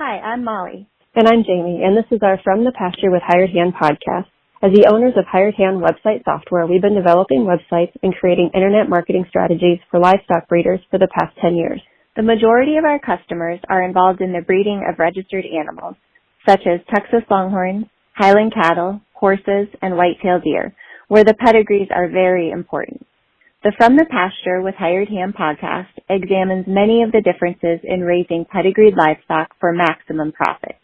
Hi, I'm Molly. And I'm Jamie, and this is our From the Pasture with Hyer Land podcast. As the owners of Hyer Land website software, we've been developing websites and creating internet marketing strategies for livestock breeders for the past 10 years. The majority of our customers are involved in the breeding of registered animals, such as Texas longhorns, Highland cattle, horses, and white-tailed deer, where the pedigrees are very important. The From the Pasture with Hyer Land podcast examines many of the differences in raising pedigreed livestock for maximum profit.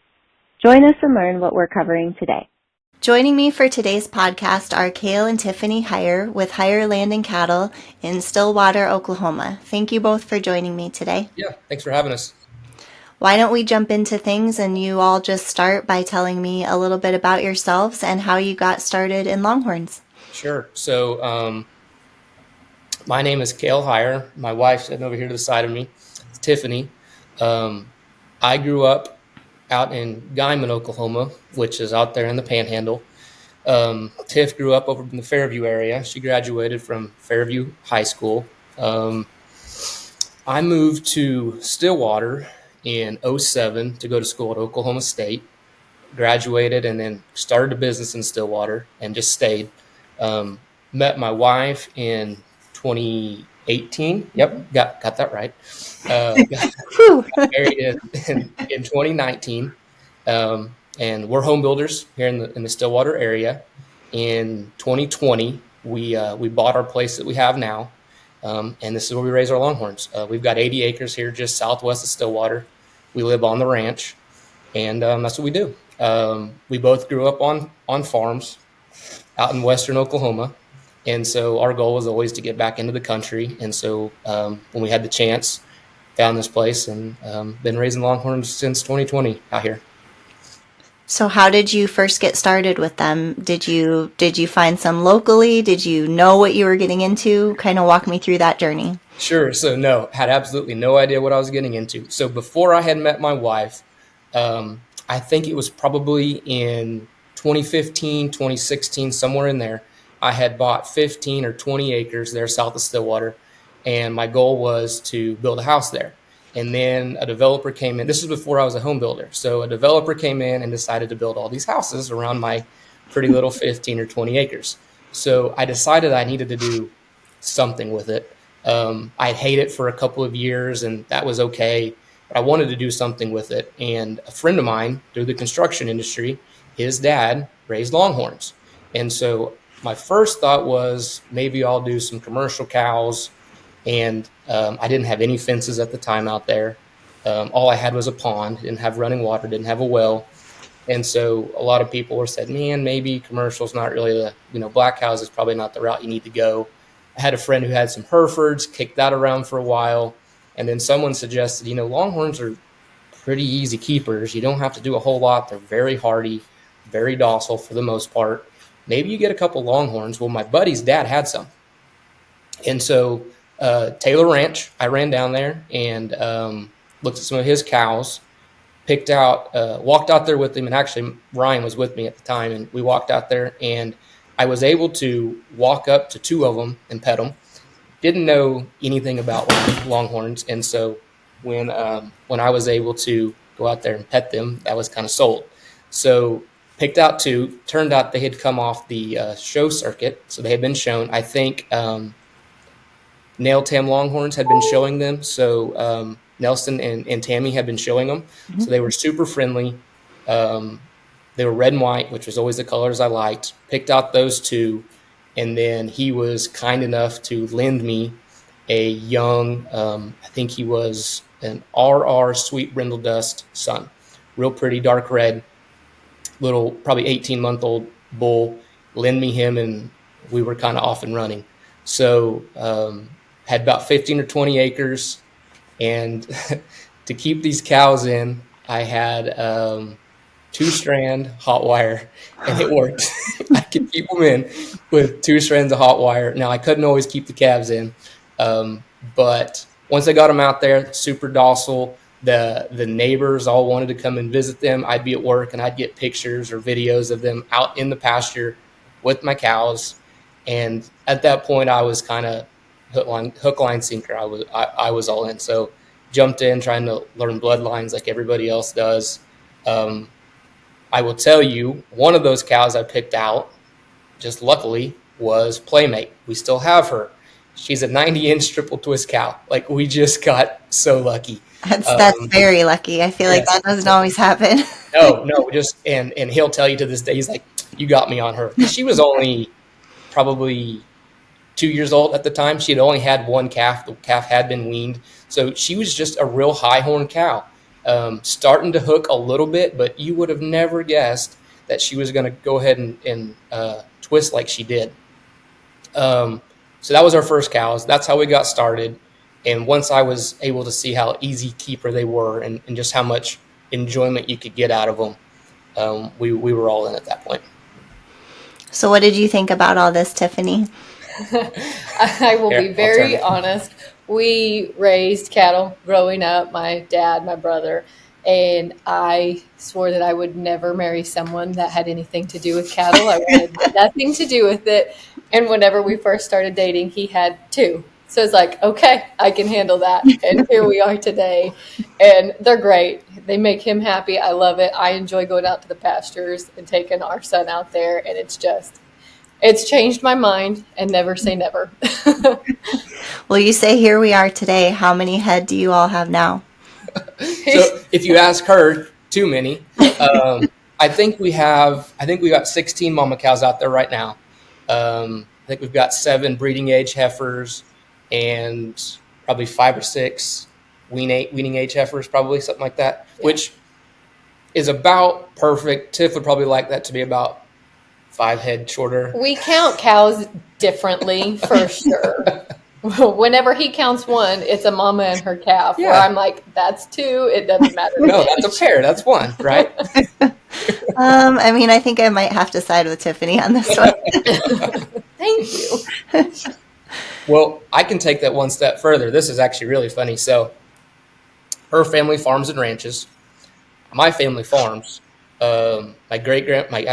Join us and learn what we're covering today. Joining me for today's podcast are Cale and Tiffany Hyer with Hyer Land Cattle in Stillwater, Oklahoma. Thank you both for joining me today. Yeah, thanks for having us. Why don't we jump into things and you all just start by telling me a little bit about yourselves and how you got started in Longhorns. Sure. So my name is Cale Hyer. My wife's sitting over here to the side of me. It's Tiffany. I grew up out in Guyman, Oklahoma, which is out there in the Panhandle. Tiff grew up over in the Fairview area. She graduated from Fairview High School. I moved to Stillwater in 2007 to go to school at Oklahoma State. Graduated and then started a business in Stillwater and just stayed. Met my wife in 2018. Yep, got that right. Got married in 2019, and we're home builders here in the Stillwater area. In 2020, we bought our place that we have now, and this is where we raise our Longhorns. We've got 80 acres here just southwest of Stillwater. We live on the ranch, and that's what we do. We both grew up on farms out in western Oklahoma. And so our goal was always to get back into the country. And so when we had the chance, found this place and been raising Longhorns since 2020 out here. So how did you first get started with them? Did you find some locally? Did you know what you were getting into? Kind of walk me through that journey. Sure. So no, had absolutely no idea what I was getting into. So before I had met my wife, I think it was probably in 2015, 2016, somewhere in there. I had bought 15 or 20 acres there south of Stillwater, and my goal was to build a house there. And then a developer came in. This is before I was a home builder. So a developer came in and decided to build all these houses around my pretty little 15 or 20 acres. So I decided I needed to do something with it. I'd hate it for a couple of years, and that was okay. But I wanted to do something with it. And a friend of mine through the construction industry, his dad raised Longhorns. And so my first thought was maybe I'll do some commercial cows, and I didn't have any fences at the time out there. All I had was a pond, didn't have running water, didn't have a well. And so a lot of people were said, man, maybe commercial's not really black cows is probably not the route you need to go. I had a friend who had some Herefords, kicked that around for a while. And then someone suggested, Longhorns are pretty easy keepers. You don't have to do a whole lot. They're very hardy, very docile for the most part. Maybe you get a couple Longhorns. Well, my buddy's dad had some. And so Taylor Ranch, I ran down there and looked at some of his cows, walked out there with him. And actually, Ryan was with me at the time. And we walked out there, and I was able to walk up to two of them and pet them. Didn't know anything about Longhorns. And so when I was able to go out there and pet them, I was kind of sold. So picked out two. Turned out they had come off the show circuit, so they had been shown. I think Nail Tam Longhorns had been showing them, so Nelson and Tammy had been showing them. Mm-hmm. So they were super friendly. They were red and white, which was always the colors I liked. Picked out those two, and then he was kind enough to lend me a young, I think he was an RR Sweet Brindle Dust son. Real pretty, dark red. Little, probably 18-month-old bull, lend me him, and we were kind of off and running. So had about 15 or 20 acres, and to keep these cows in, I had 2-strand hot wire, and it worked. I could keep them in with 2 strands of hot wire. Now, I couldn't always keep the calves in, but once I got them out there, super docile. The neighbors all wanted to come and visit them. I'd be at work and I'd get pictures or videos of them out in the pasture with my cows. And at that point, I was kind of hook, line, sinker. I was all in. So jumped in trying to learn bloodlines like everybody else does. I will tell you, one of those cows I picked out, just luckily, was Playmate. We still have her. She's a 90-inch triple twist cow. Like, we just got so lucky. That's very lucky. I feel like Yes. that doesn't always happen. No, just and he'll tell you to this day, he's like, you got me on her. She was only probably 2 years old at the time. She had only had one calf. The calf had been weaned. So she was just a real high horn cow. Starting to hook a little bit, but you would have never guessed that she was going to go ahead and twist like she did. So that was our first cows. That's how we got started. And once I was able to see how easy keeper they were and just how much enjoyment you could get out of them, we were all in at that point. So what did you think about all this, Tiffany? I will be very honest. We raised cattle growing up, my dad, my brother, and I swore that I would never marry someone that had anything to do with cattle. I wanted nothing to do with it. And whenever we first started dating, he had two. So it's like, okay, I can handle that. And here we are today. And they're great. They make him happy. I love it. I enjoy going out to the pastures and taking our son out there. And it's changed my mind, and never say never. Well, you say here we are today. How many head do you all have now? So if you ask her, too many. I think we got 16 mama cows out there right now. I think we've got 7 breeding age heifers and probably 5 or 6 weaning age heifers, probably something like that, which is about perfect. Tiff would probably like that to be about 5 head shorter. We count cows differently for sure. Whenever he counts one, it's a mama and her calf. Yeah. Where I'm like, that's 2. It doesn't matter. No, that's a pair. That's 1, right? I mean, I think I might have to side with Tiffany on this one. Thank you. Well, I can take that one step further. This is actually really funny. So her family farms and ranches. My family farms. My great grandfather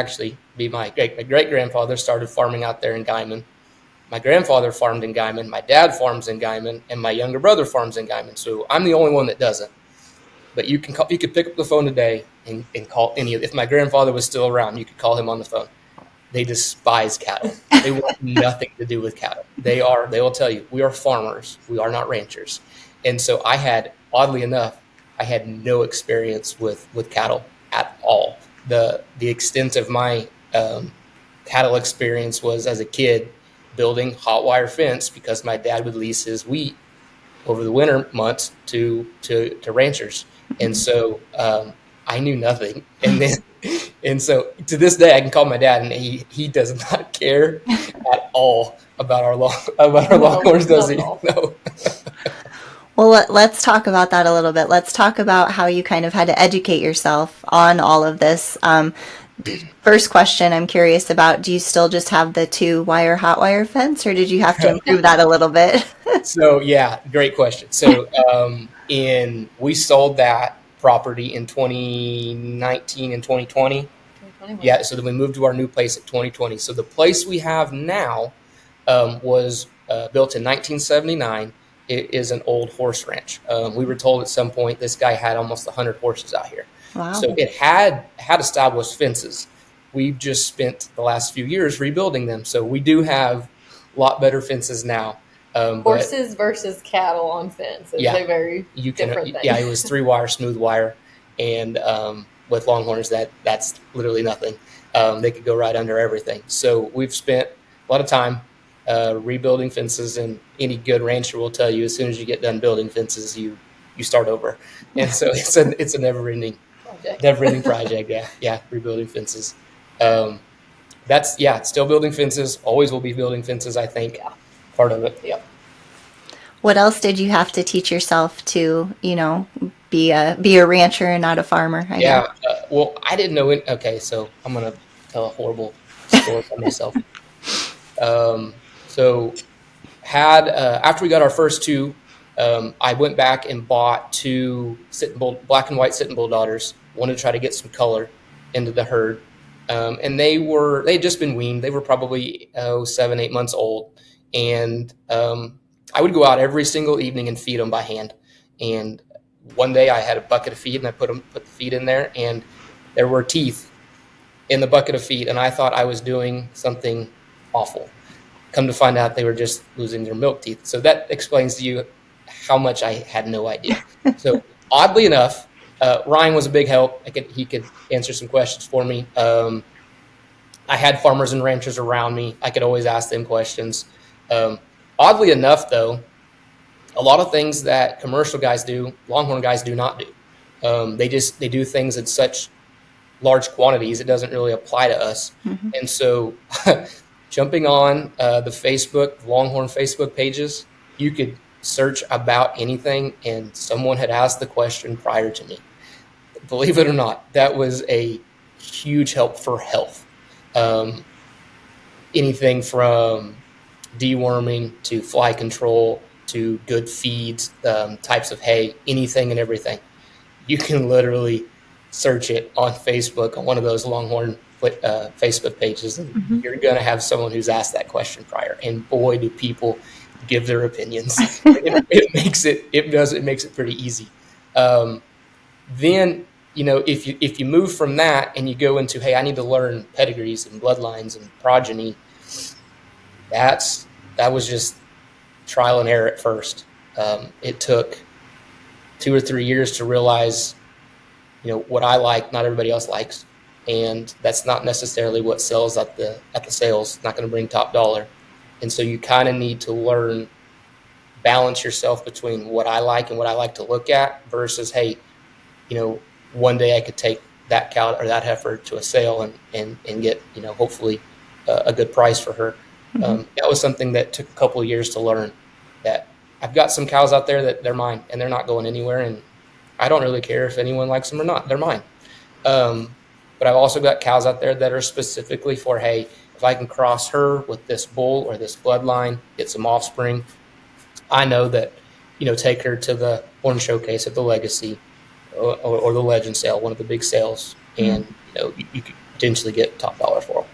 started farming out there in Guyman. My grandfather farmed in Guyman. My dad farms in Guyman, and my younger brother farms in Guyman. So I'm the only one that doesn't. But you could pick up the phone today and call any of. If my grandfather was still around, you could call him on the phone. They despise cattle. They want nothing to do with cattle. They will tell you, we are farmers. We are not ranchers. And so oddly enough, I had no experience with cattle at all. The extent of my cattle experience was as a kid building hot wire fence because my dad would lease his wheat over the winter months to ranchers. And so I knew nothing. And so to this day, I can call my dad, and he does not care at all about our longhorns, does he? No. Well, let's talk about that a little bit. Let's talk about how you kind of had to educate yourself on all of this. First question I'm curious about, do you still just have the 2-wire hot wire fence, or did you have to improve that a little bit? So, yeah, great question. So we sold that property in 2019 and 2020. Yeah, so then we moved to our new place at 2020. So the place we have now was built in 1979. It is an old horse ranch. We were told at some point this guy had almost 100 horses out here. Wow. So it had established fences. We've just spent the last few years rebuilding them. So we do have a lot better fences now. Horses versus cattle on fence is a very different thing. Yeah, it was 3-wire, smooth wire. And with longhorns, that's literally nothing. They could go right under everything. So we've spent a lot of time rebuilding fences, and any good rancher will tell you as soon as you get done building fences, you start over. And so it's a never-ending project. Yeah, rebuilding fences. Still building fences. Always will be building fences, I think. Yeah. Part of it. Yep. What else did you have to teach yourself to, be a rancher and not a farmer? I guess. Well, I didn't know it. Okay, so I'm going to tell a horrible story about myself. After we got our first 2, I went back and bought 2 black and white Sittin bull daughters. Wanted to try to get some color into the herd. And they had just been weaned. They were probably 7-8 months old. And I would go out every single evening and feed them by hand. And one day I had a bucket of feed and I put the feed in there, and there were teeth in the bucket of feed, and I thought I was doing something awful. Come to find out they were just losing their milk teeth. So that explains to you how much I had no idea. So oddly enough, Ryan was a big help. He could answer some questions for me. I had farmers and ranchers around me. I could always ask them questions. Oddly enough, though, a lot of things that commercial guys do, longhorn guys do not do. They do things in such large quantities, it doesn't really apply to us. Mm-hmm. And so jumping on the Longhorn Facebook pages, you could search about anything, and someone had asked the question prior to me. Believe it or not, that was a huge help for health. Anything from deworming to fly control to good feeds, types of hay, anything and everything. You can literally search it on Facebook on one of those Longhorn Facebook pages, and mm-hmm. you're going to have someone who's asked that question prior. And boy, do people give their opinions. it makes it pretty easy. Then, if you move from that and you go into, hey, I need to learn pedigrees and bloodlines and progeny, that was just trial and error at first. It took 2 or 3 years to realize, what I like, not everybody else likes. And that's not necessarily what sells at the sales. It's not going to bring top dollar. And so you kind of need to balance yourself between what I like and what I like to look at versus, hey, one day I could take that cow or that heifer to a sale and get, hopefully a good price for her. Mm-hmm. That was something that took a couple of years to learn, that I've got some cows out there that they're mine and they're not going anywhere. And I don't really care if anyone likes them or not. They're mine. But I've also got cows out there that are specifically for, hey, if I can cross her with this bull or this bloodline, get some offspring, I know that, take her to the horn showcase at the Legacy or the Legend sale, one of the big sales, and, you could potentially get top dollar for them.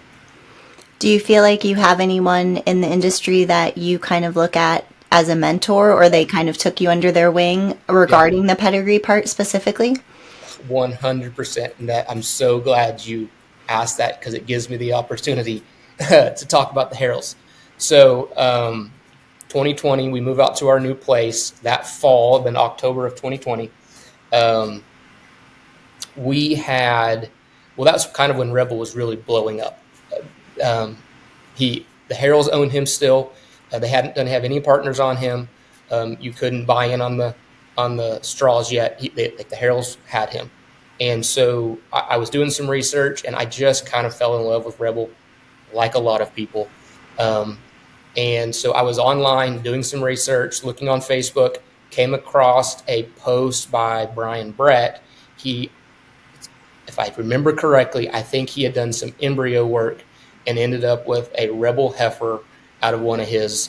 Do you feel like you have anyone in the industry that you kind of look at as a mentor, or they kind of took you under their wing regarding the pedigree part specifically? 100%. And that I'm so glad you asked that, because it gives me the opportunity to talk about the Harrells. So 2020, we move out to our new place that fall, then October of 2020. We had, that's kind of when Rebel was really blowing up. The Harrells owned him still. They didn't have any partners on him. You couldn't buy in on the straws yet. The Harrells had him. And so I was doing some research, and I just kind of fell in love with Rebel, like a lot of people. And so I was online doing some research, looking on Facebook, came across a post by Brian Brett. If I remember correctly, I think he had done some embryo work and ended up with a Rebel heifer out of one of his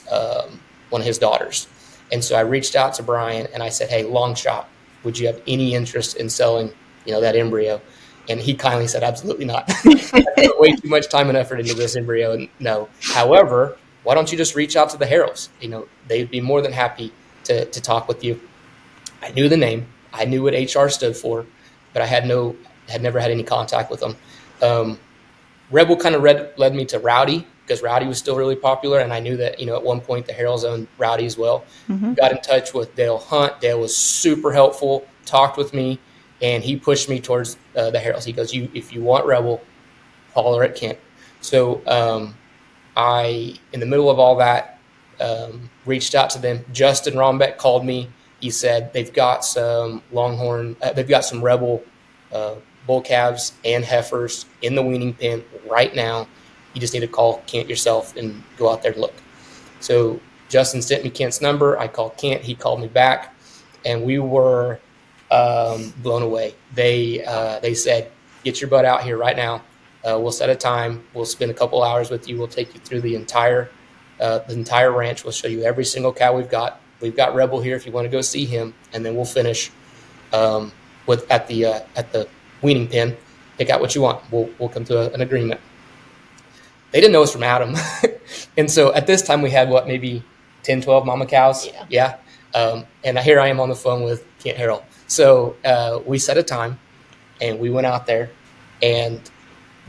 daughters. And so I reached out to Brian and I said, hey, long shot, would you have any interest in selling, that embryo? And he kindly said, absolutely not. I put way too much time and effort into this embryo, and no. However, why don't you just reach out to the Harrells? They'd be more than happy to talk with you. I knew the name. I knew what HR stood for, but I had never had any contact with them. Rebel kind of led me to Rowdy, because Rowdy was still really popular, and I knew that, at one point the Harrells owned Rowdy as well. Mm-hmm. Got in touch with Dale Hunt. Dale was super helpful, talked with me, and he pushed me towards the Harrells. He goes, if you want Rebel, holler at Kent. So I, in the middle of all that, reached out to them. Justin Rombeck called me. He said they've got some Longhorn, they've got some Rebel bull calves and heifers in the weaning pen right now. You just need to call Kent yourself and go out there to look. So Justin sent me Kent's number. I called Kent. He called me back, and we were blown away. They said, get your butt out here right now. We'll set a time. We'll spend a couple hours with you. We'll take you through the entire ranch. We'll show you every single cow we've got. We've got Rebel here if you want to go see him, and then we'll finish at the weaning pen. Pick out what you want. We'll come to an agreement. They didn't know us from Adam. And so at this time we had maybe 10, 12 mama cows. Yeah. And here I am on the phone with Kent Harrell. So we set a time, and we went out there, and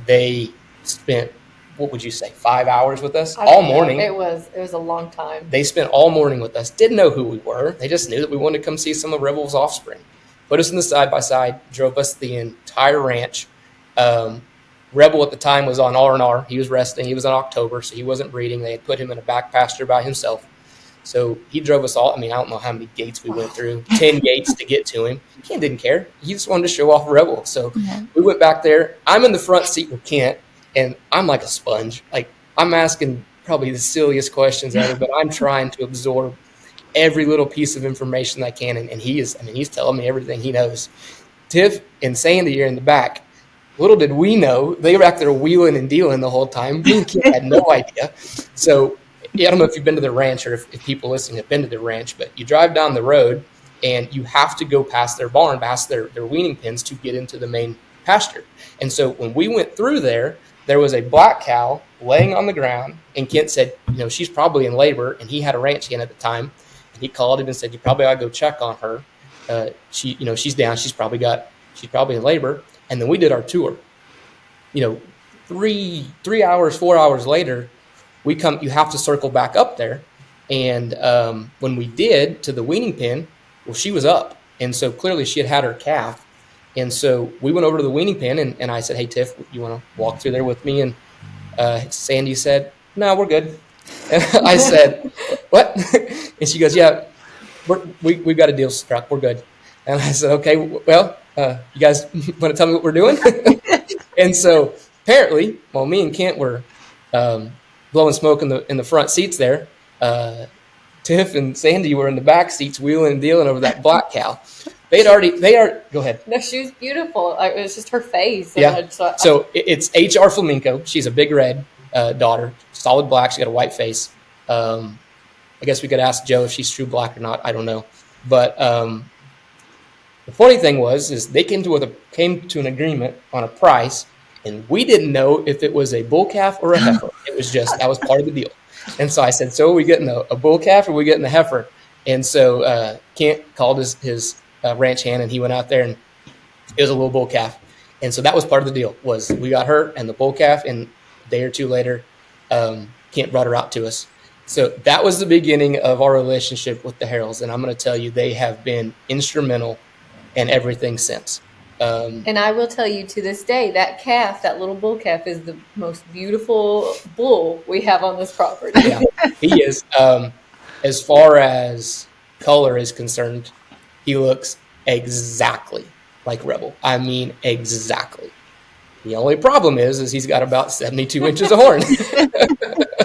they spent, what would you say, 5 hours with us all morning. It was a long time. They spent all morning with us. Didn't know who we were. They just knew that we wanted to come see some of Rebel's offspring. Put us in the side-by-side, drove us the entire ranch. Rebel at the time was on R&R. He was resting. He was in October, so he wasn't breeding. They had put him in a back pasture by himself. So he drove us all. I mean, I don't know how many gates we went through, 10 gates to get to him. Kent didn't care. He just wanted to show off Rebel. So we went back there. I'm in the front seat with Kent, and I'm like a sponge. Like, I'm asking probably the silliest questions ever, but I'm trying to absorb every little piece of information I can. And he's telling me everything he knows. Tiff and Sandy are in the back. Little did we know, they were back there wheeling and dealing the whole time. Me and Kent had no idea. So I don't know if you've been to the ranch or if people listening have been to the ranch, but you drive down the road and you have to go past their barn, past their weaning pens to get into the main pasture. And so when we went through there was a black cow laying on the ground, and Kent said, she's probably in labor, and he had a ranch hand at the time, and he called him and said, you probably ought to go check on her. She's down. She's probably in labor. And then we did our tour. 3 hours, 4 hours later, you have to circle back up there. And when we did to the weaning pen, well, she was up. And so clearly she had her calf. And so we went over to the weaning pen, and I said, hey, Tiff, you want to walk through there with me? And Sandy said, no, we're good. And I said, what? And she goes, yeah, we've got a deal struck. We're good. And I said, okay, well, you guys want to tell me what we're doing? And so apparently, while me and Kent were blowing smoke in the front seats there, Tiff and Sandy were in the back seats wheeling and dealing over that black cow. Go ahead. No, she was beautiful. It was just her face. Yeah. So it's HR Flamenco. She's a big red daughter, solid black. She got a white face. I guess we could ask Joe if she's true black or not. I don't know. But the funny thing is they came to an agreement on a price, and we didn't know if it was a bull calf or a heifer. It was just, that was part of the deal. And so I said, so are we getting a bull calf or are we getting a heifer? And so Kent called his ranch hand, and he went out there, and it was a little bull calf. And so that was part of the deal, was we got her and the bull calf, and a day or two later, Kent brought her out to us. So that was the beginning of our relationship with the Harrells. And I'm going to tell you, they have been instrumental in everything since. And I will tell you, to this day, that little bull calf is the most beautiful bull we have on this property. Yeah, he is. As far as color is concerned, he looks exactly like Rebel. I mean, exactly. The only problem is he's got about 72 inches of horn.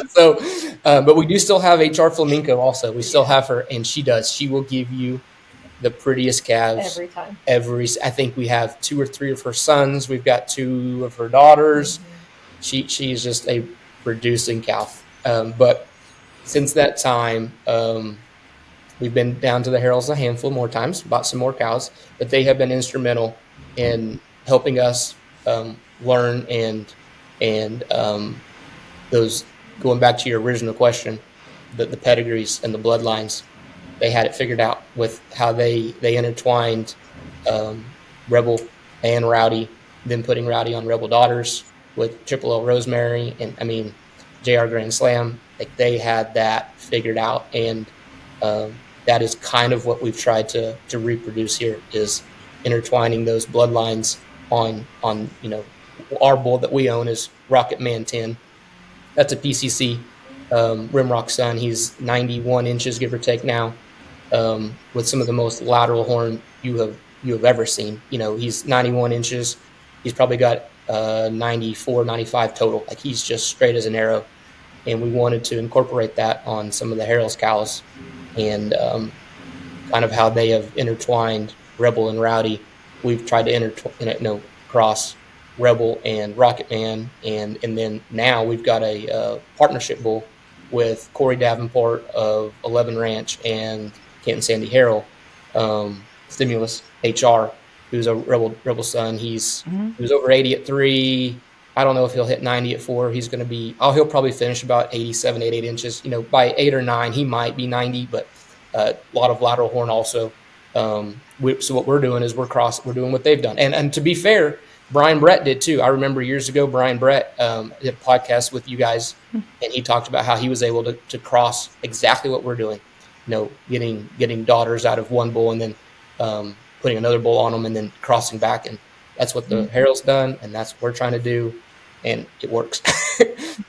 So, but we do still have HR Flamenco also. We still have her, and she will give you the prettiest calves every time. I think we have 2 or 3 of her sons. We've got 2 of her daughters. Mm-hmm. She's just a producing calf. But since that time, we've been down to the Harrells a handful more times, bought some more cows, but they have been instrumental in helping us learn and those, going back to your original question, the pedigrees and the bloodlines. They had it figured out with how they intertwined Rebel and Rowdy, then putting Rowdy on Rebel daughters with Triple L Rosemary and JR Grand Slam. Like, they had that figured out, and that is kind of what we've tried to reproduce here, is intertwining those bloodlines on our bull that we own is Rocket Man 10. That's a PCC Rimrock son. He's 91 inches, give or take now. With some of the most lateral horn you have ever seen. He's 91 inches. He's probably got 94, 95 total. Like, he's just straight as an arrow. And we wanted to incorporate that on some of the Harrells cows, and kind of how they have intertwined Rebel and Rowdy. We've tried to cross Rebel and Rocket Man, and then now we've got a partnership bull with Corey Davenport of 11 Ranch and Kent and Sandy Harrell, Stimulus HR, who's a Rebel son. He was over 80 at 3. I don't know if he'll hit 90 at 4. He's going to be, he'll probably finish about 87, 88 inches. By 8 or 9, he might be 90, but a lot of lateral horn also. So what we're doing is we're doing what they've done. And to be fair, Brian Brett did too. I remember years ago, Brian Brett did a podcast with you guys, and he talked about how he was able to cross exactly what we're doing. Getting daughters out of one bull and then putting another bull on them and then crossing back. And that's what the Herald's done, and that's what we're trying to do, and it works.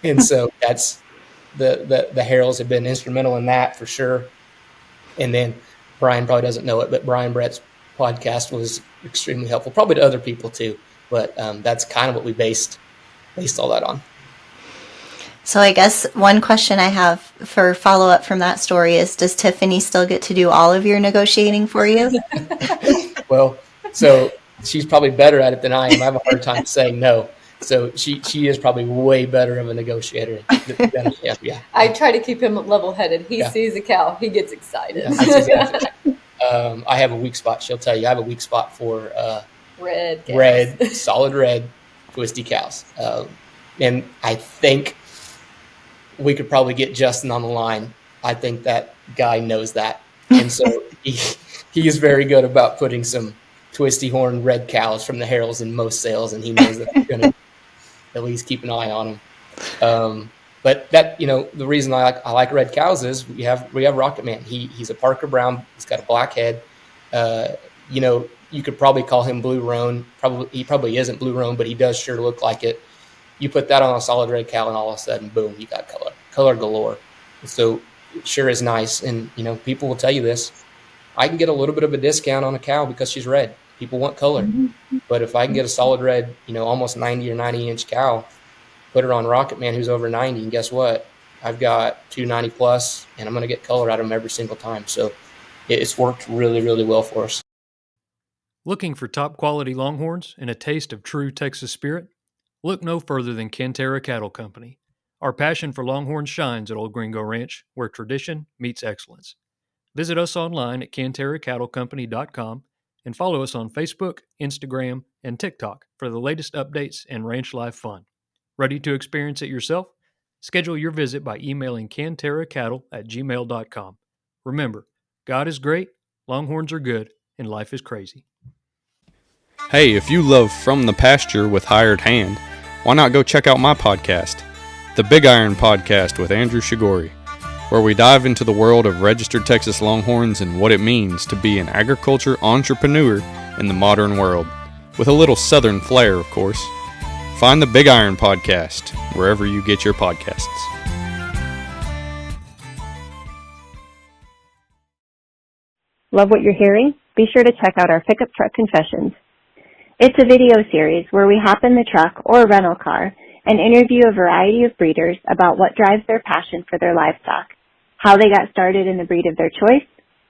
And so that's the Heralds have been instrumental in that for sure. And then Brian probably doesn't know it, but Brian Brett's podcast was extremely helpful, probably to other people too. But that's kind of what we based all that on. So I guess one question I have for follow-up from that story is, does Tiffany still get to do all of your negotiating for you? Well, so she's probably better at it than I am. I have a hard time saying no. So she is probably way better of a negotiator than I am. Yeah. I try to keep him level-headed. He sees a cow, he gets excited. Yeah, that's exactly right. I have a weak spot. She'll tell you I have a weak spot for solid red, twisty cows. And I think we could probably get Justin on the line. I think that guy knows that. And so he is very good about putting some twisty horn red cows from the Heralds in most sales, and he knows that we're going to at least keep an eye on them. But that, the reason I like red cows is we have Rocket Man. He's a Parker Brown. He's got a black head. You could probably call him Blue Roan. He probably isn't Blue Roan, but he does sure look like it. You put that on a solid red cow, and all of a sudden, boom, you got color galore. So it sure is nice. And, people will tell you this. I can get a little bit of a discount on a cow because she's red. People want color. Mm-hmm. But if I can get a solid red, almost 90 or 90-inch cow, put her on Rocket Man who's over 90, and guess what? I've got 290 plus, and I'm going to get color out of them every single time. So it's worked really, really well for us. Looking for top quality longhorns and a taste of true Texas spirit? Look no further than Cantera Cattle Company. Our passion for longhorns shines at Old Gringo Ranch, where tradition meets excellence. Visit us online at CanteraCattleCompany.com and follow us on Facebook, Instagram, and TikTok for the latest updates and ranch life fun. Ready to experience it yourself? Schedule your visit by emailing CanteraCattle@gmail.com. Remember, God is great, longhorns are good, and life is crazy. Hey, if you love From the Pasture with Hired Hand, why not go check out my podcast, The Big Iron Podcast with Andrew Shigori, where we dive into the world of registered Texas Longhorns and what it means to be an agriculture entrepreneur in the modern world, with a little southern flair, of course. Find The Big Iron Podcast wherever you get your podcasts. Love what you're hearing? Be sure to check out our Pickup Truck Confessions. It's a video series where we hop in the truck or rental car and interview a variety of breeders about what drives their passion for their livestock, how they got started in the breed of their choice,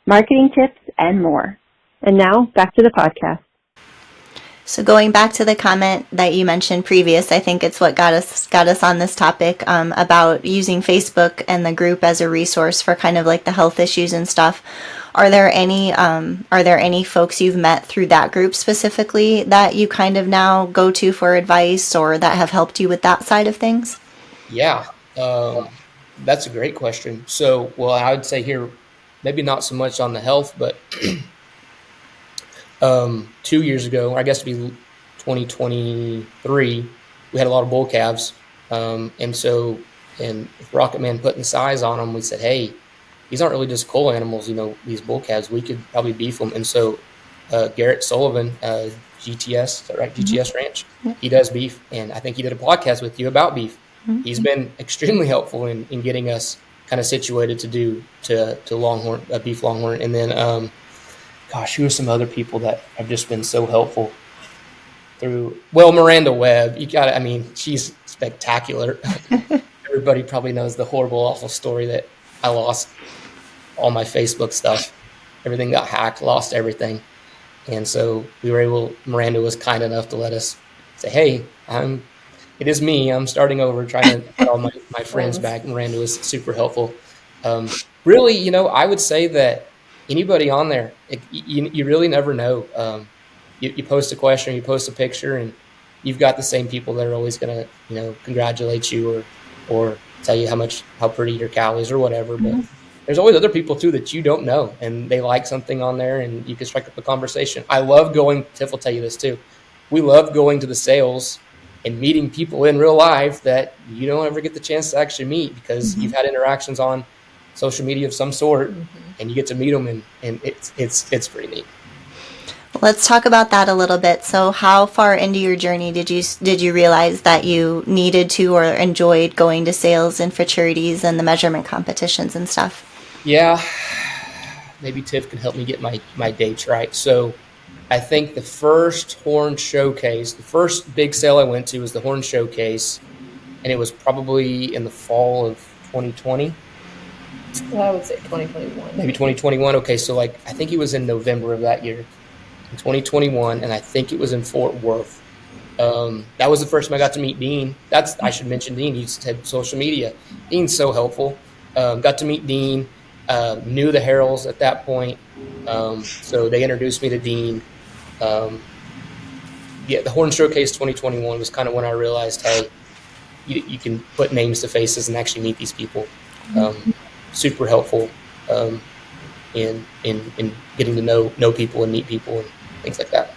marketing tips, and more. And now, back to the podcast. So going back to the comment that you mentioned previous, I think it's what got us on this topic about using Facebook and the group as a resource for kind of like the health issues and stuff. Are there any folks you've met through that group specifically that you kind of now go to for advice or that have helped you with that side of things? Yeah, that's a great question. So, well, I would say here, maybe not so much on the health, but 2 years ago, or I guess it'd be 2023, we had a lot of bull calves. And with Rocket Man putting size on them, we said, hey, these aren't really just coal animals, these bull calves. We could probably beef them. And so Garrett Sullivan, GTS, is that right? Mm-hmm. GTS Ranch, he does beef. And I think he did a podcast with you about beef. Mm-hmm. He's been extremely helpful in getting us kind of situated to do longhorn, beef longhorn. And then, who are some other people that have just been so helpful Miranda Webb, she's spectacular. Everybody probably knows the horrible, awful story that I lost all my Facebook stuff. Everything got hacked, lost everything. And so Miranda was kind enough to let us say, hey, it is me. I'm starting over, trying to get all my friends back. Miranda was super helpful. Really, I would say that anybody on there, you really never know. You post a question, you post a picture, and you've got the same people that are always going to, congratulate you or tell you how pretty your cow is or whatever. But there's always other people too that you don't know, and they like something on there, and you can strike up a conversation. I love going. Tiff will tell you this too. We love going to the sales and meeting people in real life that you don't ever get the chance to actually meet because you've had interactions on social media of some sort, and you get to meet them, and it's pretty neat. Let's talk about that a little bit. So how far into your journey did you realize that you needed to or enjoyed going to sales and futurities and the measurement competitions and stuff? Yeah, maybe Tiff can help me get my dates right. So I think the first horn showcase, the first big sale I went to was the horn showcase, and it was probably in the fall of 2020. Well, I would say 2021. Maybe 2021. Okay, so like I think it was in November of that year, in 2021, and I think it was in Fort Worth. That was the first time I got to meet Dean. I should mention Dean. He had social media. Dean's so helpful. Got to meet Dean. Knew the Heralds at that point, so they introduced me to Dean. The Horn Showcase 2021 was kind of when I realized, hey, you can put names to faces and actually meet these people. Super helpful in getting to know people and meet people and things like that.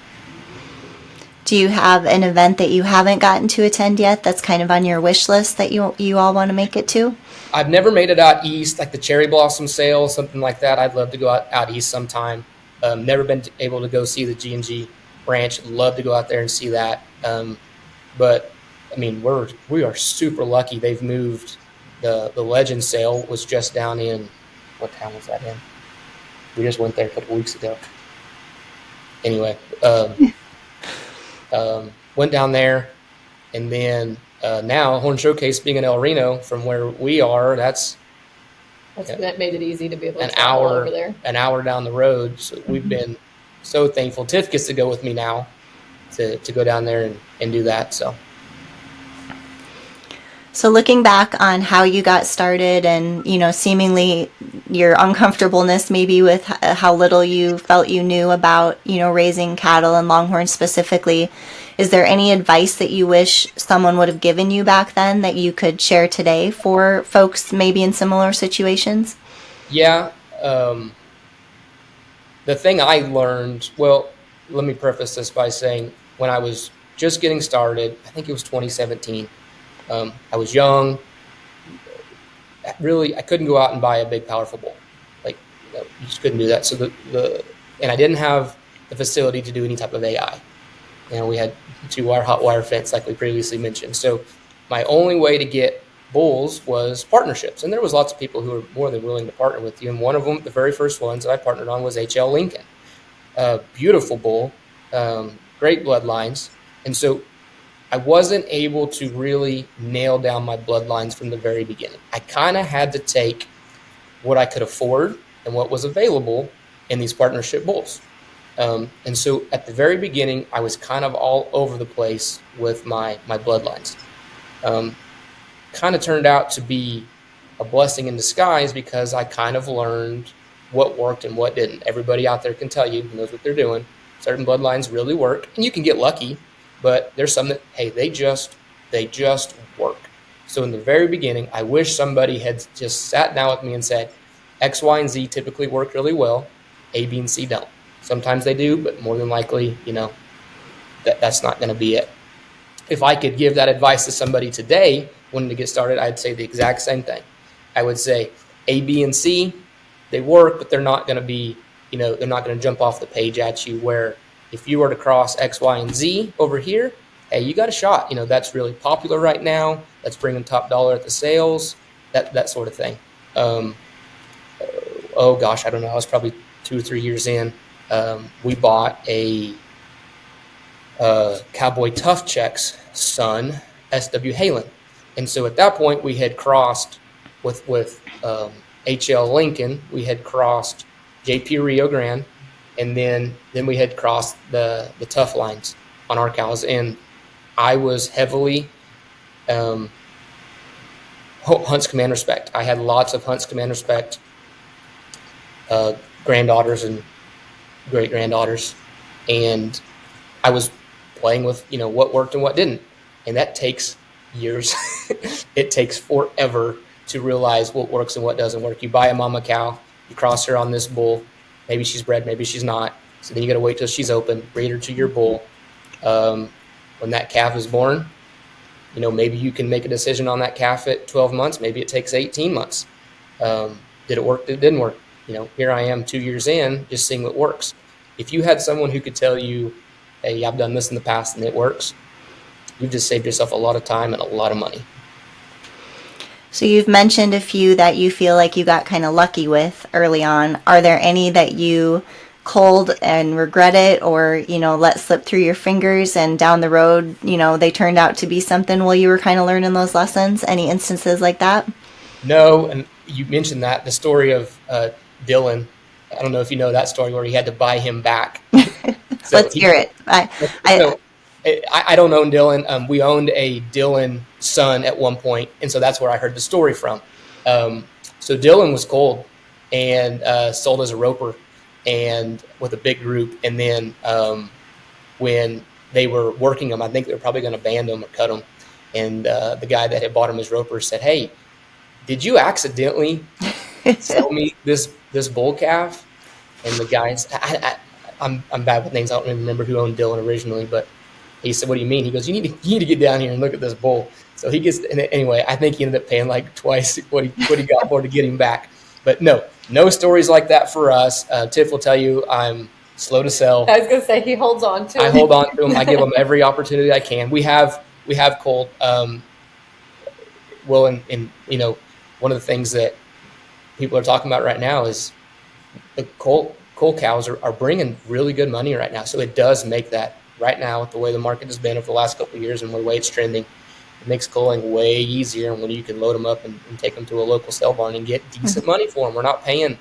Do you have an event that you haven't gotten to attend yet that's kind of on your wish list that you all want to make it to? I've never made it out east, like the cherry blossom sale, something like that. I'd love to go out east sometime. Never been able to go see the G&G ranch. Love to go out there and see that. But I mean, we are super lucky. They've moved. The Legend sale was just down in, what town was that in? We just went there a couple weeks ago. Anyway, went down there, and then now Horn Showcase being in El Reno, from where we are, that made it easy to be able to travel over there. An hour down the road. So we've been so thankful. Tiff gets to go with me now to go down there and do that. So looking back on how you got started and, seemingly your uncomfortableness maybe with how little you felt you knew about, raising cattle and longhorn specifically, is there any advice that you wish someone would have given you back then that you could share today for folks maybe in similar situations? Yeah. The thing I learned, well, let me preface this by saying when I was just getting started, I think it was 2017, I was young. Really, I couldn't go out and buy a big, powerful bull. You just couldn't do that. So and I didn't have the facility to do any type of AI. We had 2-wire hot wire fence, like we previously mentioned. So my only way to get bulls was partnerships, and there was lots of people who were more than willing to partner with you. And one of them, the very first ones that I partnered on, was HL Lincoln. Beautiful bull, great bloodlines, and so I wasn't able to really nail down my bloodlines from the very beginning. I kind of had to take what I could afford and what was available in these partnership bulls. And so at the very beginning, I was kind of all over the place with my bloodlines. Kind of turned out to be a blessing in disguise because I kind of learned what worked and what didn't. Everybody out there can tell you, who knows what they're doing. Certain bloodlines really work, and you can get lucky. But there's some that, hey, they just work. So in the very beginning, I wish somebody had just sat down with me and said, X, Y, and Z typically work really well. A, B, and C don't. Sometimes they do, but more than likely, that's not going to be it. If I could give that advice to somebody today wanting to get started, I'd say the exact same thing. I would say A, B, and C, they work, but they're not going to be, they're not going to jump off the page at you, where if you were to cross X, Y, and Z over here, hey, you got a shot. That's really popular right now. That's bringing top dollar at the sales, that sort of thing. Oh gosh, I don't know. I was probably 2 or 3 years in. We bought a Cowboy Tuff Chex son, SW Halen. And so at that point, we had crossed with HL Lincoln. We had crossed JP Rio Grande. And then we had crossed the tough lines on our cows. And I was heavily Hunts Command Respect. I had lots of Hunts Command Respect granddaughters and great-granddaughters. And I was playing with, what worked and what didn't. And that takes years. It takes forever to realize what works and what doesn't work. You buy a mama cow, you cross her on this bull. Maybe she's bred, maybe she's not. So then you got to wait till she's open, breed her to your bull. When that calf is born, maybe you can make a decision on that calf at 12 months. Maybe it takes 18 months. Did it work? It didn't work. Here I am 2 years in, just seeing what works. If you had someone who could tell you, hey, I've done this in the past and it works, you've just saved yourself a lot of time and a lot of money. So you've mentioned a few that you feel like you got kind of lucky with early on. Are there any that you culled and regret it, or let slip through your fingers and down the road they turned out to be something while you were kind of learning those lessons? Any instances like that? No. And you mentioned that the story of Dylan, I don't know if you know that story where he had to buy him back. So Let's hear it. I don't own Dylan. We owned a Dylan son at one point, and so that's where I heard the story from. So Dylan was culled and sold as a roper, and with a big group. And then when they were working him, I think they were probably going to band him or cut him. And the guy that had bought him as roper said, "Hey, did you accidentally sell me this bull calf?" And the guys, I'm bad with names. I don't even remember who owned Dylan originally, but he said, "What do you mean?" He goes, "You need to get down here and look at this bull." So he gets, and anyway, I think he ended up paying like twice what he got for to get him back. But no stories like that for us. Tiff will tell you I'm slow to sell. I was going to say he holds on to. I hold on to them. I give them every opportunity I can. We have culled. Well, and one of the things that people are talking about right now is the cull cows are bringing really good money right now. So it does make that right now, with the way the market has been over the last couple of years and the way it's trending, it makes culling way easier. And when you can load them up and take them to a local sale barn and get decent money for them, we're not paying,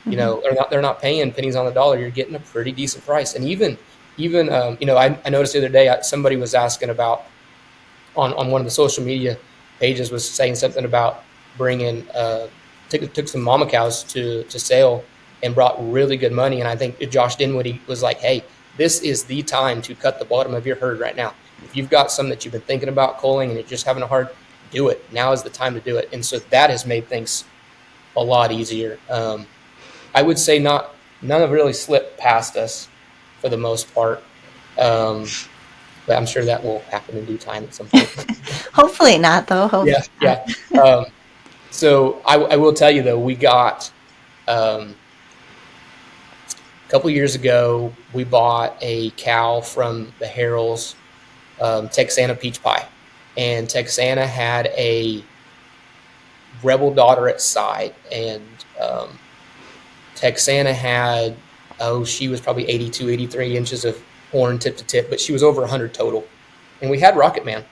they're not paying pennies on the dollar. You're getting a pretty decent price. And even I noticed the other day somebody was asking about on one of the social media pages was saying something about bringing took some mama cows to sale and brought really good money. And I think Josh Dinwiddie was like, "Hey, this is the time to cut the bottom of your herd right now. If you've got some that you've been thinking about culling and you're just having a hard, do it. Now is the time to do it." And so that has made things a lot easier. I would say none have really slipped past us for the most part. But I'm sure that will happen in due time at some point. Hopefully not, though. Hopefully yeah. So I will tell you, though, we got a couple years ago, we bought a cow from the Harrells, Texana Peach Pie. And Texana had a rebel daughter at side. And Texana had, she was probably 82, 83 inches of horn tip to tip, but she was over 100 total. And we had Rocket Man.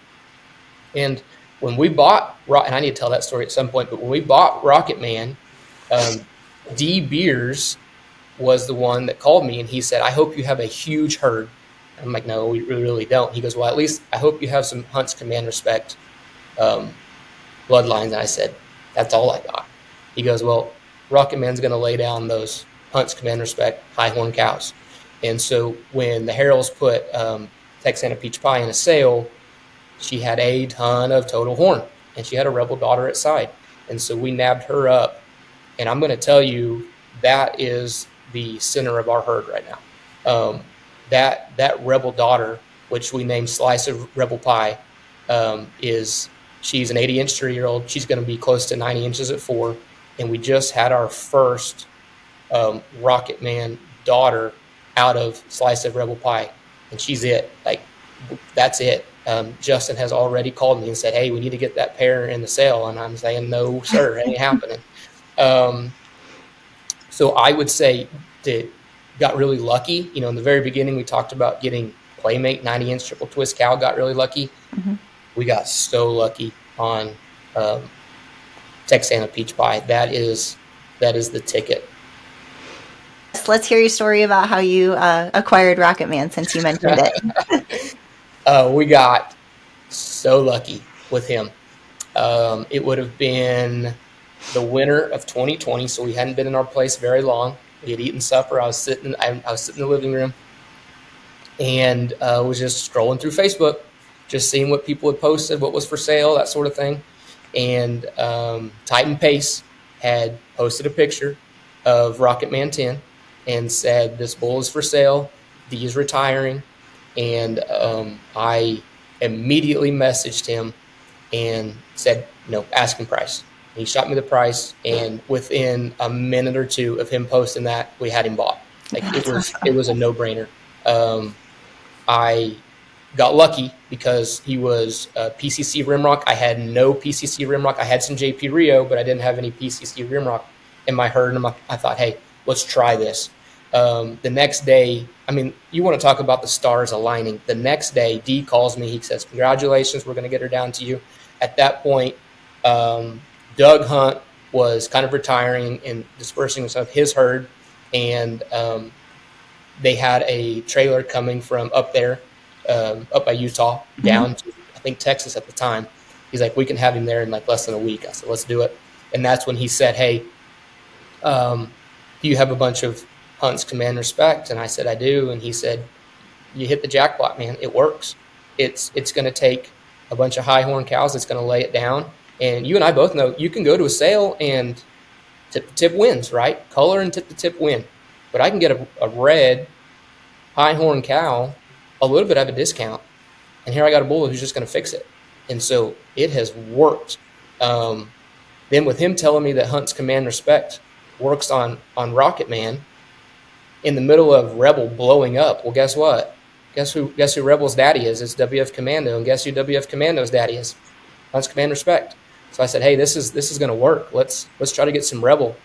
And when we bought, and I need to tell that story at some point, but when we bought Rocket Man, D. Beers was the one that called me, and he said, "I hope you have a huge herd." I'm like, "No, we really don't." He goes, "Well, at least I hope you have some Hunts Command Respect bloodlines." And I said, "That's all I got." He goes, "Well, Rocket Man's going to lay down those Hunts Command Respect high horn cows." And so when the Harrells put Texana Peach Pie in a sale, she had a ton of total horn, and she had a rebel daughter at side. And so we nabbed her up. And I'm going to tell you, that is the center of our herd right now. That rebel daughter, which we named Slice of Rebel Pie, she's an 80-inch 3-year-old. She's going to be close to 90 inches at 4. And we just had our first Rocket Man daughter out of Slice of Rebel Pie. And she's it. Like, that's it. Justin has already called me and said, "Hey, we need to get that pair in the sale." And I'm saying, "No, sir, it ain't happening." So I would say that got really lucky. In the very beginning, we talked about getting Playmate 90-inch triple twist cow, got really lucky. Mm-hmm. We got so lucky on Texana Peach Pie. That is the ticket. Let's hear your story about how you acquired Rocket Man, since you mentioned it. We got so lucky with him. It would have been the winter of 2020, so we hadn't been in our place very long. We had eaten supper. I was sitting in the living room, and was just scrolling through Facebook, just seeing what people had posted, what was for sale, that sort of thing. and Titan Pace had posted a picture of Rocket Man 10 and said, "This bull is for sale. D is retiring." And I immediately messaged him and said, asking price. And he shot me the price, and within a minute or two of him posting that, we had him bought. Like it was a no-brainer. I got lucky because he was PCC Rimrock. I had no PCC Rimrock. I had some JP Rio, but I didn't have any PCC Rimrock in my herd. And I thought, hey, let's try this. The next day, you want to talk about the stars aligning. The next day, D calls me. He says, "Congratulations, we're going to get her down to you." At that point, Doug Hunt was kind of retiring and dispersing some of his herd, and they had a trailer coming from up there, up by Utah, down to, I think, Texas at the time. He's like, "We can have him there in like less than a week." I said, "Let's do it." And that's when he said, "Hey, do you have a bunch of hunts command respect?" And I said, "I do." And he said, "You hit the jackpot, man. It works. It's going to take a bunch of high horn cows. It's going to lay it down. And you and I both know you can go to a sale and tip the tip wins, right? Color and tip the tip win. But I can get a red high horn cow a little bit of a discount. And here I got a bull who's just going to fix it." And so it has worked. Then with him telling me that hunts command respect works on Rocket Man in the middle of Rebel blowing up. Well, guess what? Guess who Rebel's daddy is? It's WF Commando. And guess who WF Commando's daddy is? Hunts command respect. So I said, "Hey, this is going to work. Let's try to get some Rebel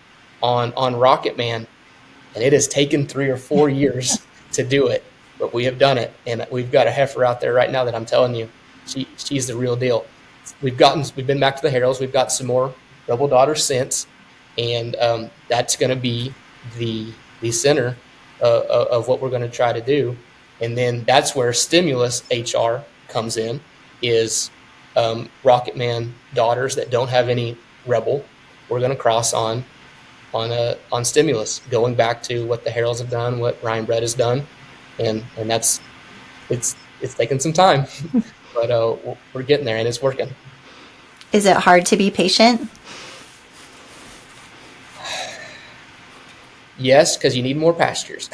on Rocket Man." And it has taken 3 or 4 years to do it, but we have done it. And we've got a heifer out there right now that I'm telling you, she's the real deal. We've been back to the Heralds. We've got some more Rebel daughters since, and that's going to be the center of what we're going to try to do. And then that's where Stimulus HR comes in, is Rocket Man daughters that don't have any Rebel. We're going to cross on Stimulus, going back to what the Heralds have done, what Ryan Brett has done, and that's it's taken some time, but we're getting there and it's working. Is it hard to be patient? Yes, because you need more pastures.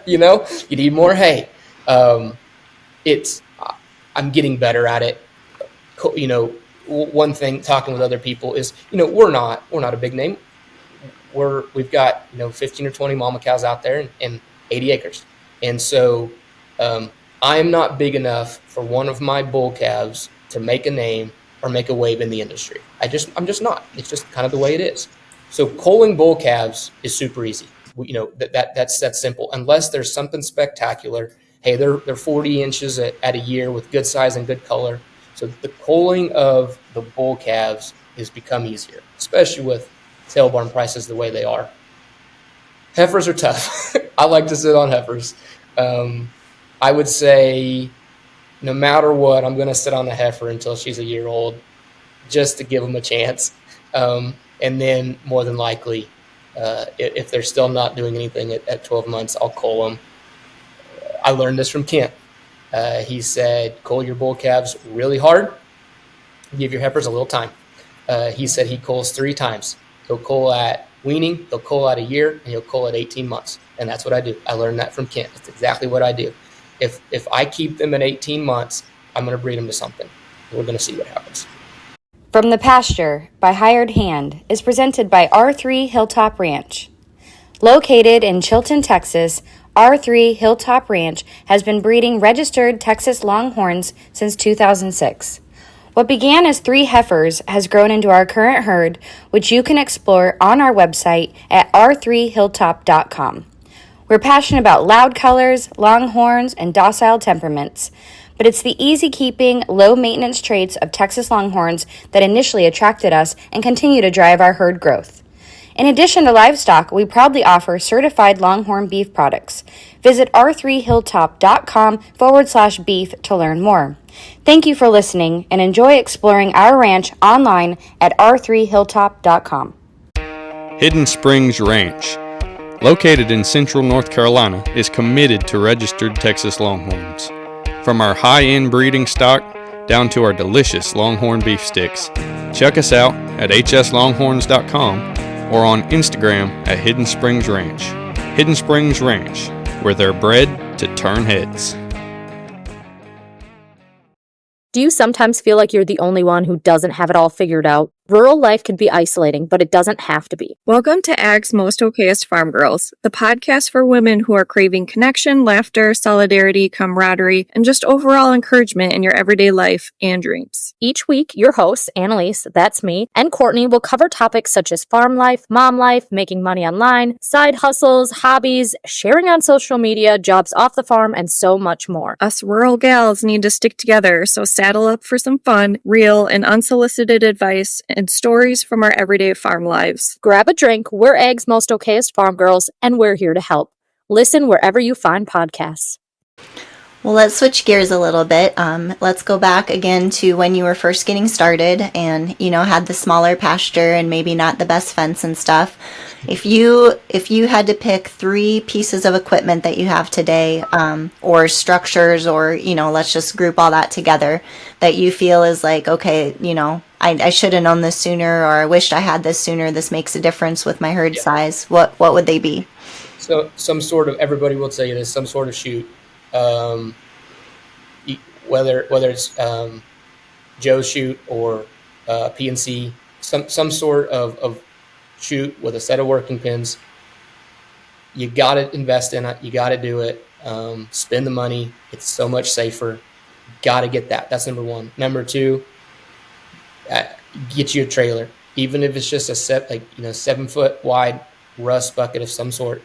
You need more hay. I'm getting better at it. One thing, talking with other people, is we're not a big name. We've got 15 or 20 mama cows out there and 80 acres, and so I'm not big enough for one of my bull calves to make a name or make a wave in the industry. I'm just not. It's just kind of the way it is. So culling bull calves is super easy. That's simple. Unless there's something spectacular. Hey, they're 40 inches at a year with good size and good color. So the culling of the bull calves has become easier, especially with tail barn prices the way they are. Heifers are tough. I like to sit on heifers. I would say no matter what, I'm going to sit on the heifer until she's a year old, just to give them a chance. And then more than likely, if they're still not doing anything at 12 months, I'll cull them. I learned this from Kent. He said, cull your bull calves really hard. Give your heifers a little time. He said he culls 3 times. He'll cull at weaning, he'll cull at a year, and he'll cull at 18 months. And that's what I do. I learned that from Kent. That's exactly what I do. If I keep them at 18 months, I'm going to breed them to something. We're going to see what happens. From the Pasture by Hired Hand is presented by R3 Hilltop Ranch. Located in Chilton, Texas, R3 Hilltop Ranch has been breeding registered Texas Longhorns since 2006. What began as 3 heifers has grown into our current herd, which you can explore on our website at r3hilltop.com. We're passionate about loud colors, longhorns, and docile temperaments, but it's the easy-keeping, low-maintenance traits of Texas Longhorns that initially attracted us and continue to drive our herd growth. In addition to livestock, we proudly offer certified Longhorn beef products. Visit r3hilltop.com/beef to learn more. Thank you for listening and enjoy exploring our ranch online at r3hilltop.com. Hidden Springs Ranch, located in central North Carolina, is committed to registered Texas Longhorns. From our high-end breeding stock down to our delicious Longhorn beef sticks. Check us out at hslonghorns.com or on Instagram at Hidden Springs Ranch. Hidden Springs Ranch, where they're bred to turn heads. Do you sometimes feel like you're the only one who doesn't have it all figured out? Rural life can be isolating, but it doesn't have to be. Welcome to Ag's Most Okayest Farm Girls, the podcast for women who are craving connection, laughter, solidarity, camaraderie, and just overall encouragement in your everyday life and dreams. Each week, your hosts, Annalise, that's me, and Courtney will cover topics such as farm life, mom life, making money online, side hustles, hobbies, sharing on social media, jobs off the farm, and so much more. Us rural gals need to stick together, so saddle up for some fun, real, and unsolicited advice and stories from our everyday farm lives. Grab a drink, we're Ag's Most Okayest Farm Girls, and we're here to help. Listen wherever you find podcasts. Well, let's switch gears a little bit. Let's go back again to when you were first getting started and, had the smaller pasture and maybe not the best fence and stuff. If you had to pick 3 pieces of equipment that you have today, or structures, or, let's just group all that together, that you feel is like, okay, I should have known this sooner, or I wished I had this sooner. This makes a difference with my herd size. What would they be? So some sort of, everybody will tell you this, some sort of chute. Whether it's Joe's chute or PNC, some sort of chute with a set of working pins. You got to invest in it. You got to do it. Spend the money. It's so much safer. Got to get that. That's number 1. Number 2, get you a trailer, even if it's just a 7-foot wide rust bucket of some sort.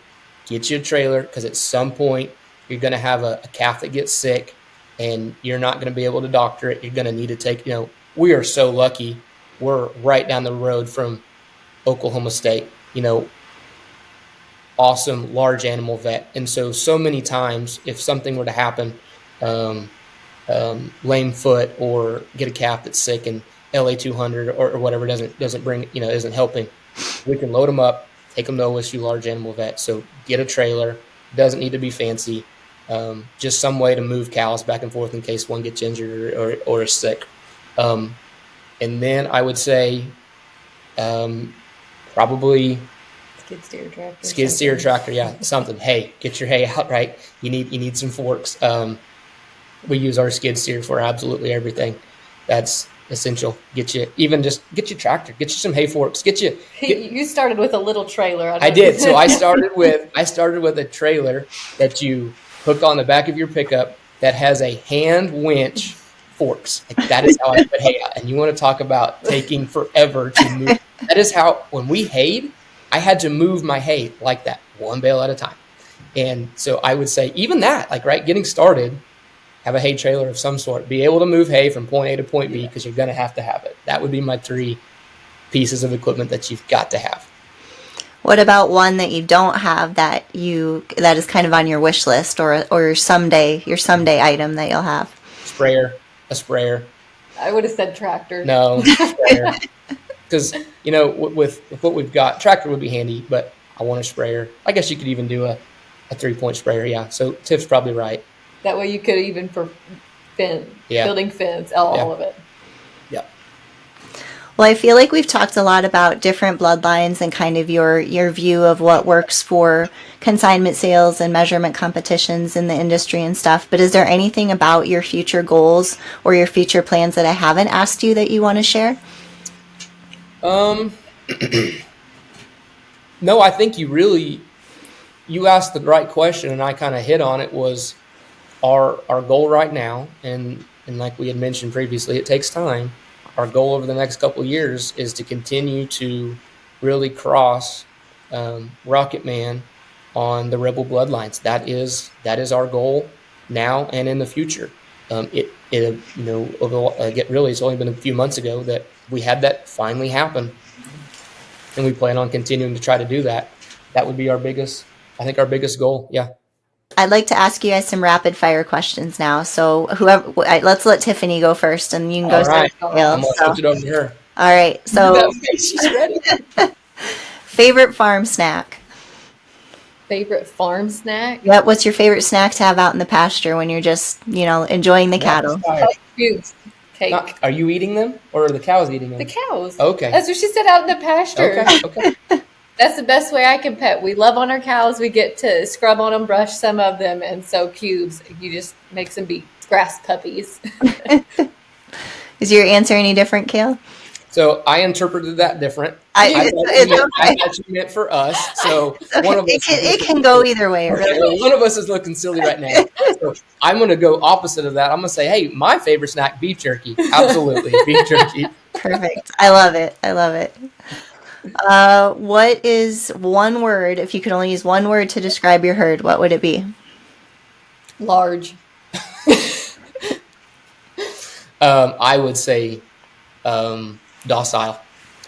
Get you a trailer, because at some point you're going to have a calf that gets sick, and you're not going to be able to doctor it. You're going to need to take, we are so lucky. We're right down the road from Oklahoma State, awesome large animal vet. And so many times if something were to happen, lame foot, or get a calf that's sick and LA 200 or whatever doesn't bring, isn't helping, we can load them up, take them to OSU large animal vet. So get a trailer. Doesn't need to be fancy. Just some way to move cows back and forth in case one gets injured or is sick. And then I would say probably skid steer tractor. Yeah, something. Hey, get your hay out, right? You need some forks. We use our skid steer for absolutely everything. That's essential. Get your tractor, get you some hay forks, You started with a little trailer. I did. So I started with a trailer that you hook on the back of your pickup that has a hand winch forks. Like, that is how I put hay out. And you want to talk about taking forever to move. That is how, when we hayed, I had to move my hay like that, one bale at a time. And so I would say even that, getting started, have a hay trailer of some sort, be able to move hay from point A to point B, because you're going to have it. That would be my 3 pieces of equipment that you've got to have. What about one that you don't have that is kind of on your wish list, or your someday item that you'll have? A sprayer. I would have said tractor. No, sprayer. Because, with what we've got, tractor would be handy, but I want a sprayer. I guess you could even do a 3-point sprayer, yeah. So Tiff's probably right. That way you could even for building fence, all of it. Yeah. Well, I feel like we've talked a lot about different bloodlines and kind of your view of what works for consignment sales and measurement competitions in the industry and stuff. But is there anything about your future goals or your future plans that I haven't asked you that you want to share? No, I think you asked the right question, and I kind of hit on it. Was our goal right now, and like we had mentioned previously, it takes time. Our goal over the next couple of years is to continue to really cross Rocket Man on the Rebel bloodlines. That is our goal now and in the future. It's only been a few months ago that we had that finally happen, and we plan on continuing to try to do that. That would be our biggest goal. Yeah. I'd like to ask you guys some rapid fire questions now. So let's let Tiffany go first, and you can go. All right. I'm gonna switch it over to her. All right. So she's ready. Favorite farm snack? Favorite farm snack? Yep. What's your favorite snack to have out in the pasture when you're just, enjoying the cattle? Cubes. cake. Are you eating them, or are the cows eating them? The cows. Okay. That's what she said out in the pasture. Okay. That's the best way I can pet. We love on our cows. We get to scrub on them, brush some of them, and so cubes. You just make them be grass puppies. Is your answer any different, Cale? So I interpreted that different. I thought you meant for us. So one of us. It can go either way. Okay, Really. well, one of us is looking silly right now. So I'm going to go opposite of that. I'm going to say, hey, my favorite snack, beef jerky. Absolutely, beef jerky. Perfect. I love it. What is one word, if you could only use one word to describe your herd, what would it be? Large. I would say docile.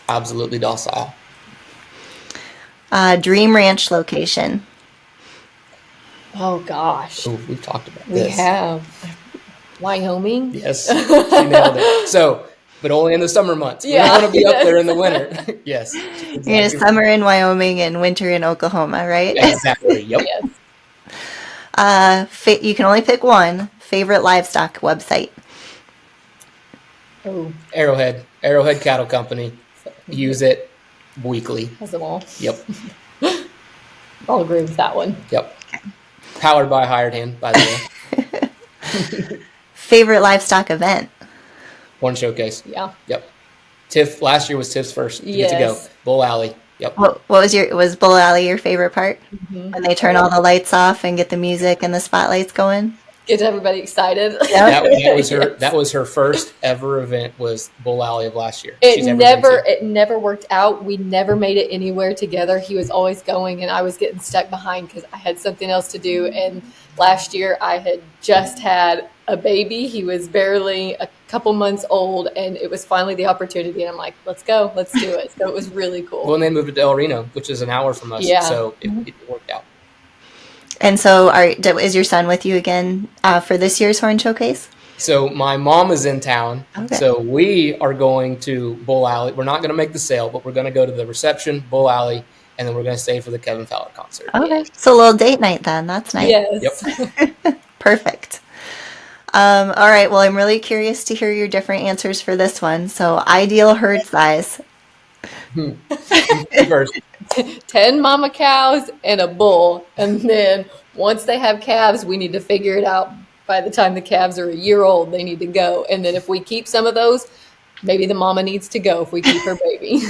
Absolutely docile. Dream ranch location. Oh, gosh. Oh, we've talked about We this. have. Wyoming? Yes, she nailed it. So, but only in the summer months. Yeah, we don't want to be up there in the winter. Yes. You're going to summer in Wyoming and winter in Oklahoma, right? Yeah, exactly. Yep. Yes. You can only pick one. Favorite livestock website. Oh, Arrowhead Cattle Company. Use it weekly. has them all. Yep. I'll agree with that one. Yep. Powered by Hired Hand, by the way. Favorite livestock event. Horn Showcase. Yeah. Yep. Last year was Tiff's first to get to go. Bull Alley. Yep. What was Bull Alley your favorite part? Mm-hmm. When they turn all the lights off and get the music and the spotlights going? Get everybody excited. Yep. That was her first ever event, was Bull Alley of last year. It never worked out. We never made it anywhere together. He was always going and I was getting stuck behind because I had something else to do. And last year I had just had a baby. He was barely a couple months old and it was finally the opportunity. And I'm like, let's go, let's do it. So it was really cool. Well, and then moved to Del Reno, which is an hour from us. Yeah. So it worked out. And so is your son with you again for this year's Horn Showcase? So my mom is in town. Okay. So we are going to Bull Alley. We're not going to make the sale, but we're going to go to the reception, Bull Alley, and then we're going to stay for the Kevin Fowler concert. Okay. So a little date night then. That's nice. Yes. Yep. Perfect. All right. Well, I'm really curious to hear your different answers for this one. So ideal herd size. First. 10 mama cows and a bull. And then once they have calves, we need to figure it out. By the time the calves are a year old, they need to go. And then if we keep some of those, maybe the mama needs to go if we keep her baby.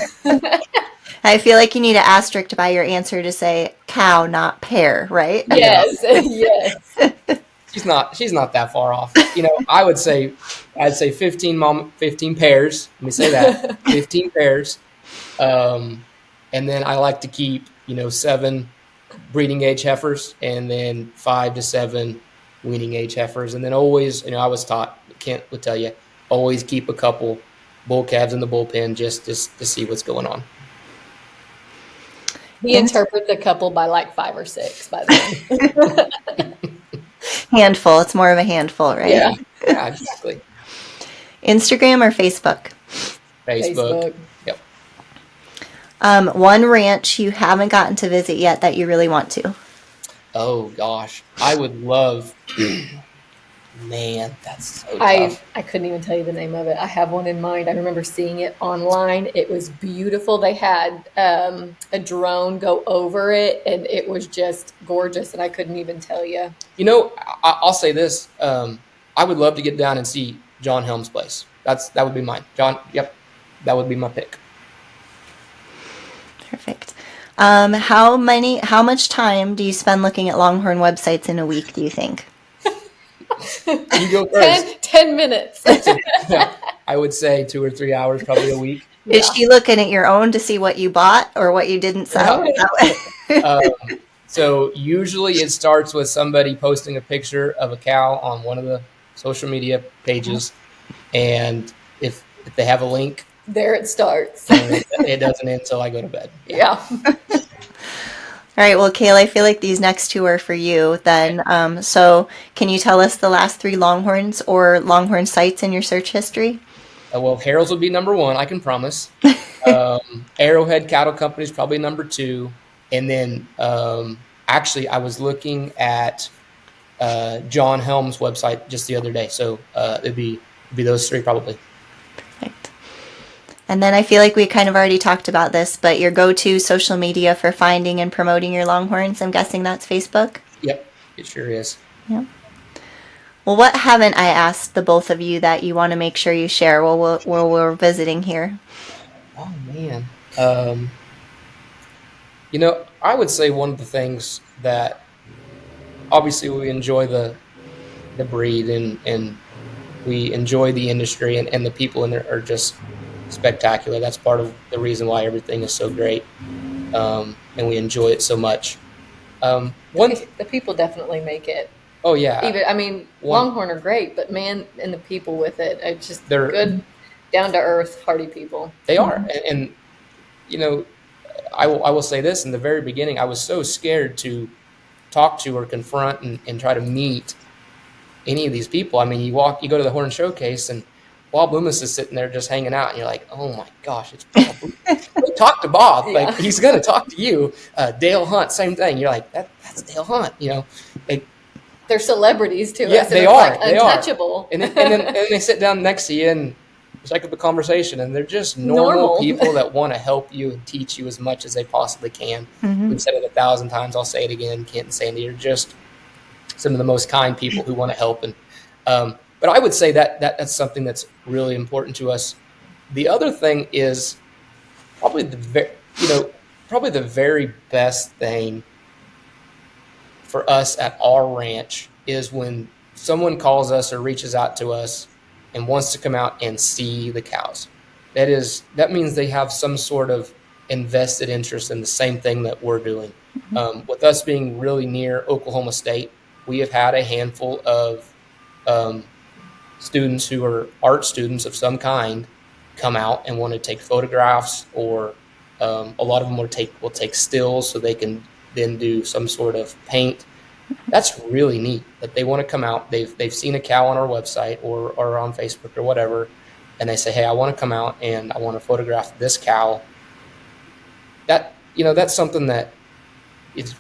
I feel like you need an asterisk by your answer to say cow, not pair, right? Yes, yes. She's not that far off. I'd say 15 pairs. Let me say that. 15 pairs. And then I like to keep, 7 breeding age heifers and then 5 to 7 weaning age heifers. And then always, I was taught, Kent would tell you, always keep a couple bull calves in the bullpen just to see what's going on. He interprets a couple by like 5 or 6, by the way. Handful. It's more of a handful, right? Yeah, exactly. Instagram or Facebook? Facebook. Yep. One ranch you haven't gotten to visit yet that you really want to? Oh, gosh. I would love... Man, that's so tough. I couldn't even tell you the name of it. I have one in mind. I remember seeing it online. It was beautiful. They had a drone go over it, and it was just gorgeous, and I couldn't even tell you. I'll say this. I would love to get down and see John Helm's place. That would be mine. John, yep, that would be my pick. Perfect. How much time do you spend looking at Longhorn websites in a week, do you think? You go first. 10 minutes. Yeah, I would say 2 or 3 hours, probably a week. Is she looking at your own to see what you bought or what you didn't sell? So usually it starts with somebody posting a picture of a cow on one of the social media pages. And if they have a link, there it starts. It doesn't end until I go to bed. Yeah. All right. Well, Cale, I feel like these next 2 are for you then. So can you tell us the last 3 Longhorns or Longhorn sites in your search history? Well, Harold's would be number 1, I can promise. Arrowhead Cattle Company is probably number 2. And then actually I was looking at John Helm's website just the other day. So it'd be Be those three probably. Perfect. And then I feel like we kind of already talked about this, but your go-to social media for finding and promoting your Longhorns, I'm guessing that's Facebook? Yep, it sure is. Yep. Well, what haven't I asked the both of you that you want to make sure you share while we're visiting here? Oh, man. I would say one of the things that obviously we enjoy the breed and we enjoy the industry and the people in there are just spectacular. That's part of the reason why everything is so great, and we enjoy it so much. The people definitely make it. Oh yeah. Longhorn are great, but man, and the people with it, they're good, down to earth, hearty people. They are, and I will say this: in the very beginning, I was so scared to talk to or confront and try to meet any of these people. I mean, you go to the Horn Showcase, and Bob Loomis is sitting there just hanging out, and you're like, oh my gosh, it's Bob Loomis. Talk to Bob, Yeah. like he's gonna talk to you. Dale Hunt, same thing. You're like, that's Dale Hunt, They're celebrities to Yeah, us. they and are. It's They untouchable. are. And then they sit down next to you and strike up a conversation, and they're just normal people that want to help you and teach you as much as they possibly can. Mm-hmm. We've said it 1,000 times. I'll say it again. Kent and Sandy, you're just some of the most kind people who want to help. And but I would say that's something that's really important to us. The other thing is probably the very best thing for us at our ranch is when someone calls us or reaches out to us and wants to come out and see the cows. That means they have some sort of invested interest in the same thing that we're doing. Mm-hmm. With us being really near Oklahoma State, we have had a handful of students who are art students of some kind come out and want to take photographs, or a lot of them will take stills so they can then do some sort of paint. That's really neat that they want to come out. They've seen a cow on our website or on Facebook or whatever, and they say, hey, I want to come out and I want to photograph this cow. That's something that is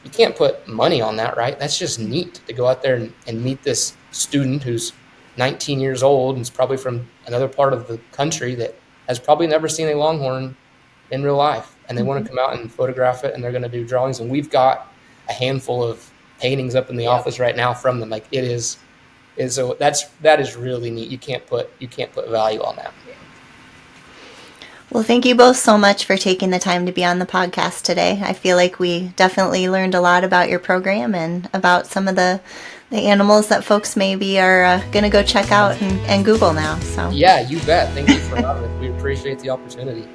you can't put money on that, right? That's just neat to go out there and meet this student who's 19 years old and is probably from another part of the country that has probably never seen a longhorn in real life, and they want to come out and photograph it, and they're going to do drawings. And we've got a handful of paintings up in the office right now from them. Like it is so that is really neat. You can't put value on that. Well, thank you both so much for taking the time to be on the podcast today. I feel like we definitely learned a lot about your program and about some of the animals that folks maybe are going to go check out and Google now. So yeah, you bet. Thank you for having us. We appreciate the opportunity.